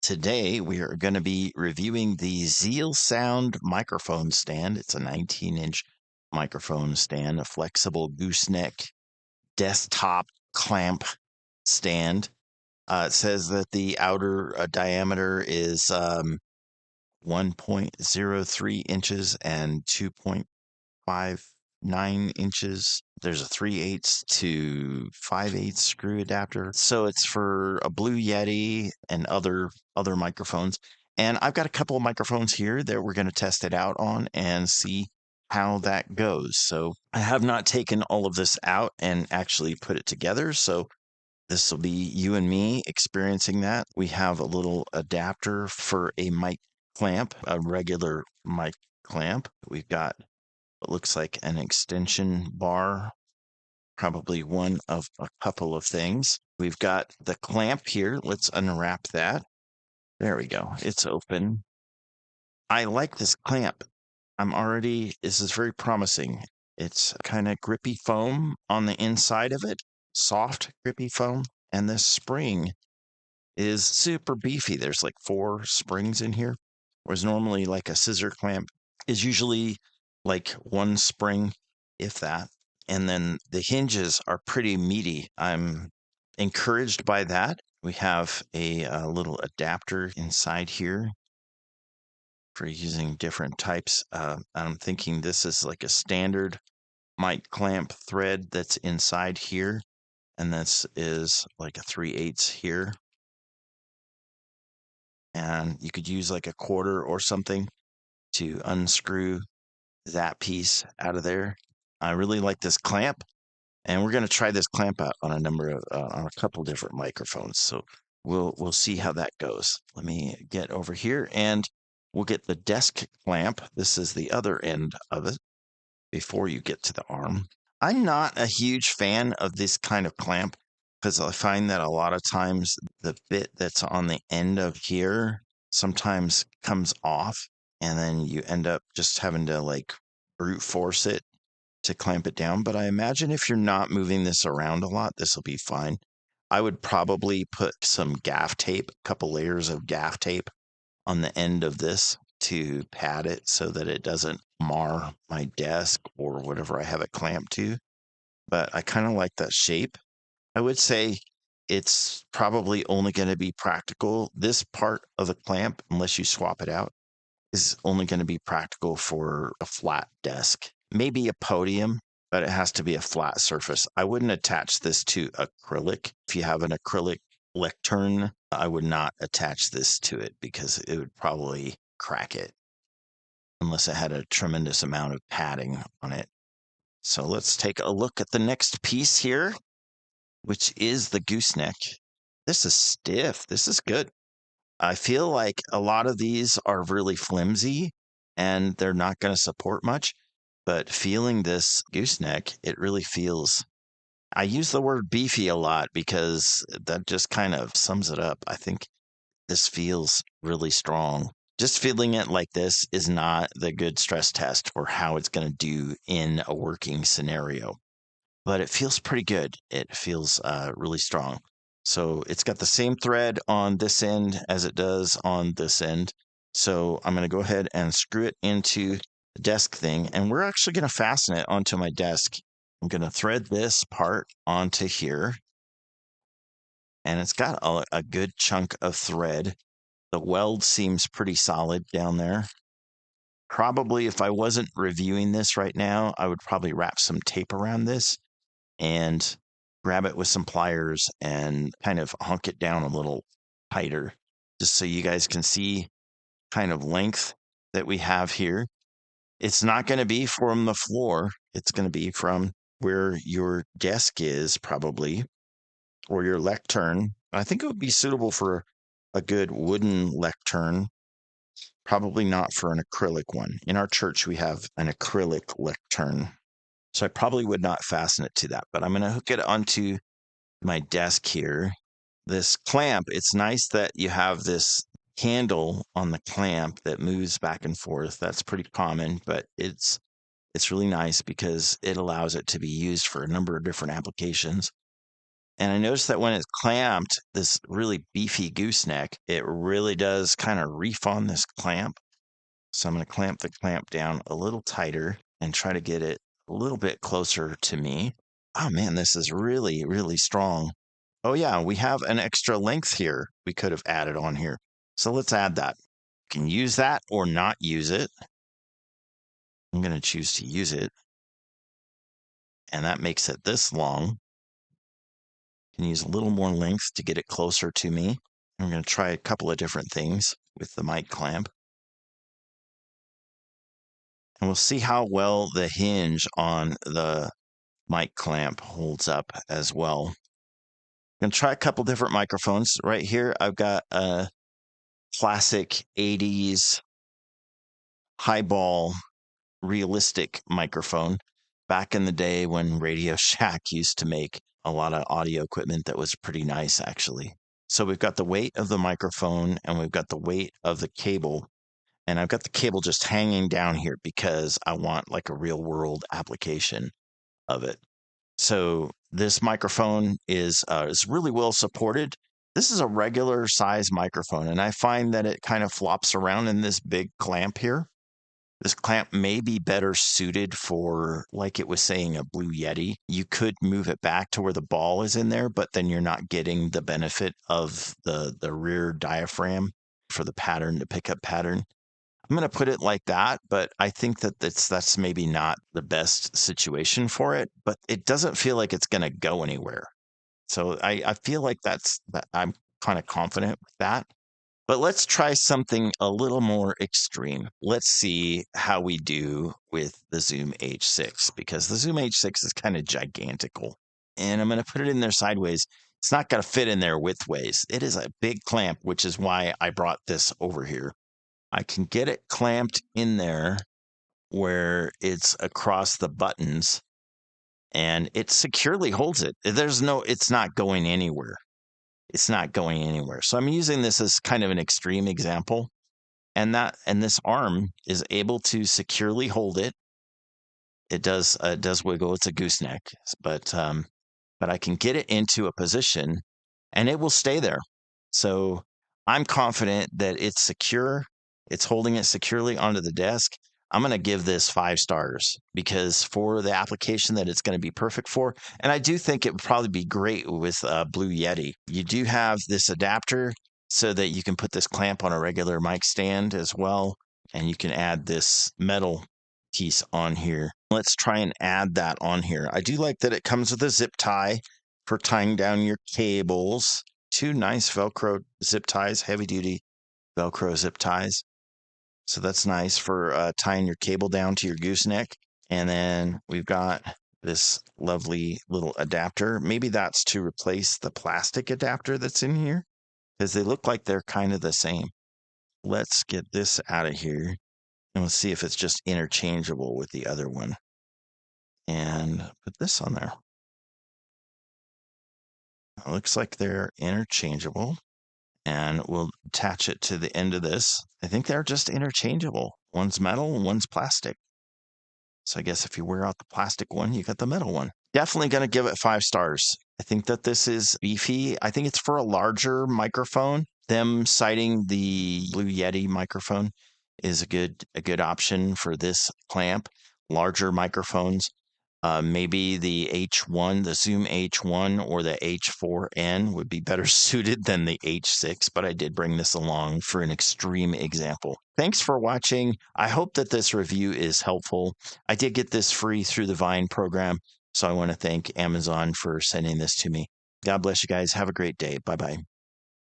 Today, we are going to be reviewing the ZealSound microphone stand. It's a 19-inch microphone stand, a flexible gooseneck desktop clamp stand. It says that the outer diameter is 1.03 inches and 2.59 inches. There's a 3/8 to 5/8 screw adapter. So it's for a Blue Yeti and other microphones. And I've got a couple of microphones here that we're going to test it out on and see how that goes. So I have not taken all of this out and actually put it together. So this will be you and me experiencing that. We have a little adapter for a mic clamp, a regular mic clamp. We've got what looks like an extension bar, probably one of a couple of things. We've got the clamp here. Let's unwrap that. There we go. It's open. I like this clamp. This is very promising. It's kind of grippy foam on the inside of it, soft, grippy foam. And this spring is super beefy. There's like 4 springs in here, whereas normally like a scissor clamp is usually like 1 spring, if that. And then the hinges are pretty meaty. I'm encouraged by that. We have a little adapter inside here for using different types. I'm thinking this is like a standard mic clamp thread that's inside here. And this is like a 3/8 here. And you could use like a quarter or something to unscrew that piece out of there. I really like this clamp, and we're going to try this clamp out on on a couple different microphones. So we'll see how that goes. Let me get over here and we'll get the desk clamp. This is the other end of it before you get to the arm. I'm not a huge fan of this kind of clamp because I find that a lot of times the bit that's on the end of here sometimes comes off, and then you end up just having to like brute force it to clamp it down. But I imagine if you're not moving this around a lot, this will be fine. I would probably put some gaff tape, a couple layers of gaff tape on the end of this to pad it so that it doesn't mar my desk or whatever I have it clamped to. But I kind of like that shape. I would say it's probably only going to be practical. This part of the clamp, unless you swap it out, is only going to be practical for a flat desk, maybe a podium, but it has to be a flat surface. I wouldn't attach this to acrylic. If you have an acrylic lectern, I would not attach this to it because it would probably crack it unless it had a tremendous amount of padding on it. So let's take a look at the next piece here, which is the gooseneck. This is stiff. This is good. I feel like a lot of these are really flimsy and they're not going to support much, but feeling this gooseneck, it really feels. I use the word beefy a lot because that just kind of sums it up. I think this feels really strong. Just feeling it like this is not the good stress test for how it's going to do in a working scenario, but it feels pretty good. It feels really strong. So it's got the same thread on this end as it does on this end. So I'm going to go ahead and screw it into the desk thing, and we're actually going to fasten it onto my desk. I'm going to thread this part onto here, and it's got a good chunk of thread. The weld seems pretty solid down there. Probably if I wasn't reviewing this right now, I would probably wrap some tape around this and grab it with some pliers and kind of hunk it down a little tighter, just so you guys can see kind of length that we have here. It's not going to be from the floor. It's going to be from where your desk is probably, or your lectern. I think it would be suitable for a good wooden lectern, probably not for an acrylic one. In our church, we have an acrylic lectern. So I probably would not fasten it to that, but I'm going to hook it onto my desk here. This clamp, it's nice that you have this handle on the clamp that moves back and forth. That's pretty common, but it's really nice because it allows it to be used for a number of different applications. And I noticed that when it's clamped, this really beefy gooseneck, it really does kind of reef on this clamp. So I'm going to clamp the clamp down a little tighter and try to get it a little bit closer to me. Oh man, this is really, really strong. Oh yeah, we have an extra length here we could have added on here. So let's add that. You can use that or not use it. I'm going to choose to use it. And that makes it this long. Can use a little more length to get it closer to me. I'm going to try a couple of different things with the mic clamp. And we'll see how well the hinge on the mic clamp holds up as well. I'm going to try a couple different microphones. Right here, I've got a classic 80s highball realistic microphone back in the day when Radio Shack used to make a lot of audio equipment that was pretty nice, actually. So we've got the weight of the microphone and we've got the weight of the cable. And I've got the cable just hanging down here because I want like a real world application of it. So this microphone is really well supported. This is a regular size microphone, and I find that it kind of flops around in this big clamp here. This clamp may be better suited for, like it was saying, a Blue Yeti. You could move it back to where the ball is in there, but then you're not getting the benefit of the rear diaphragm for the pattern, the pickup pattern. I'm going to put it like that, but I think that that's maybe not the best situation for it, but it doesn't feel like it's going to go anywhere. So I feel like I'm kind of confident with that. But let's try something a little more extreme. Let's see how we do with the Zoom H6, because the Zoom H6 is kind of gigantical. And I'm going to put it in there sideways. It's not going to fit in there widthways. It is a big clamp, which is why I brought this over here. I can get it clamped in there where it's across the buttons and it securely holds it. It's not going anywhere. It's not going anywhere. So I'm using this as kind of an extreme example. And this arm is able to securely hold it. It does wiggle. It's a gooseneck, but I can get it into a position and it will stay there. So I'm confident that it's secure. It's holding it securely onto the desk. I'm going to give this 5 stars because for the application that it's going to be perfect for. And I do think it would probably be great with Blue Yeti. You do have this adapter so that you can put this clamp on a regular mic stand as well. And you can add this metal piece on here. Let's try and add that on here. I do like that it comes with a zip tie for tying down your cables. 2 nice Velcro zip ties, heavy duty Velcro zip ties. So that's nice for tying your cable down to your gooseneck. And then we've got this lovely little adapter. Maybe that's to replace the plastic adapter that's in here because they look like they're kind of the same. Let's get this out of here and let's see if it's just interchangeable with the other one. And put this on there. It looks like they're interchangeable. And we'll attach it to the end of this. I think they're just interchangeable. One's metal and one's plastic. So I guess if you wear out the plastic one, you got the metal one. Definitely going to give it 5 stars. I think that this is beefy. I think it's for a larger microphone. Them citing the Blue Yeti microphone is a good option for this clamp. Larger microphones. Maybe the H1, the Zoom H1 or the H4N would be better suited than the H6, but I did bring this along for an extreme example. Thanks for watching. I hope that this review is helpful. I did get this free through the Vine program, so I want to thank Amazon for sending this to me. God bless you guys. Have a great day. Bye-bye.